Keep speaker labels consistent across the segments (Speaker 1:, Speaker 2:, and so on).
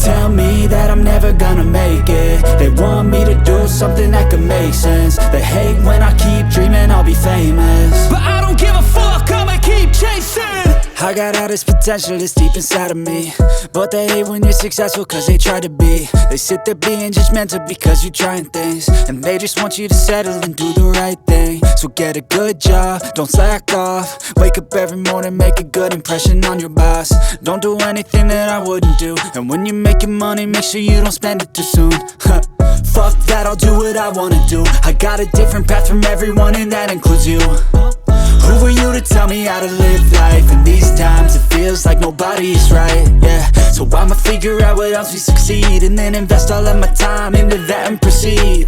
Speaker 1: tell me that I'm never gonna make it. They want me to do something that could make sense. They hate when I keep dreaming I'll be famous,
Speaker 2: but I don't give a fuck, I'ma keep chasing.
Speaker 1: I got all this potential that's deep inside of me, but they hate when you're successful cause they try to be. They sit there being judgmental because you're trying things, and they just want you to settle and do the right thing. So get a good job, don't slack off. Wake up every morning, make a good impression on your boss. Don't do anything that I wouldn't do, and when you're making money, make sure you don't spend it too soon. Fuck that, I'll do what I wanna do. I got a different path from everyone and that includes you. Who are you to tell me how to live life? In these times it feels like nobody is right, yeah. So I'ma figure out what else we succeed, and then invest all of my time into that and proceed.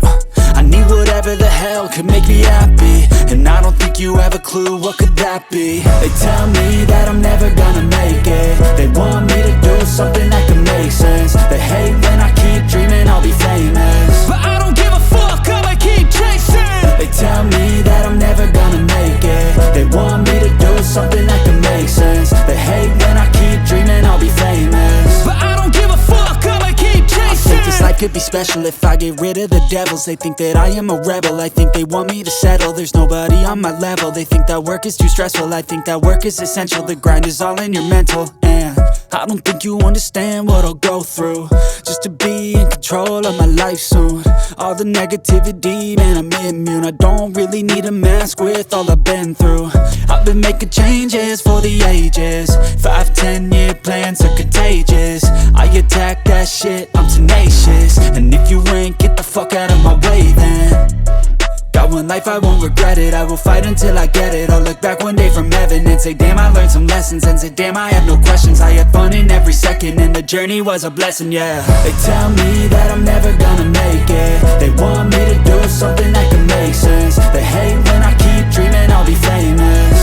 Speaker 1: I need whatever the hell could make me happy, and I don't think you have a clue what could that be. They tell me that I'm never gonna make it. They want me to do something that could make sense. They hate when I keep dreaming I'll be famous,
Speaker 2: but I don't give a fuck, I'ma keep chasing.
Speaker 1: They tell me that I'm never gonna make it. They want me to do something that can make sense. They hate when I keep dreaming I'll be famous,
Speaker 2: but I don't give a fuck, I'ma keep chasing.
Speaker 1: I think this life could be special if I get rid of the devils. They think that I am a rebel, I think they want me to settle. There's nobody on my level. They think that work is too stressful, I think that work is essential. The grind is all in your mental, and I don't think you understand what I'll go through just to be in control of my life soon. All the negativity, man, I'm immune. I don't really need a mask with all I've been through. I've been making changes for the ages. 5-10 year plans are contagious. I attack that shit, I'm tenacious. And if you ain't, get the fuck out of my way then. Got one life, I won't regret it. I will fight until I get it. I'll look back one day from heaven and say, damn, I learned some lessons. And say, damn, I had no questions. I had fun in every second, and the journey was a blessing, yeah. They tell me that I'm never gonna make it. They want me to do something that can make sense. They hate when I keep dreaming I'll be famous,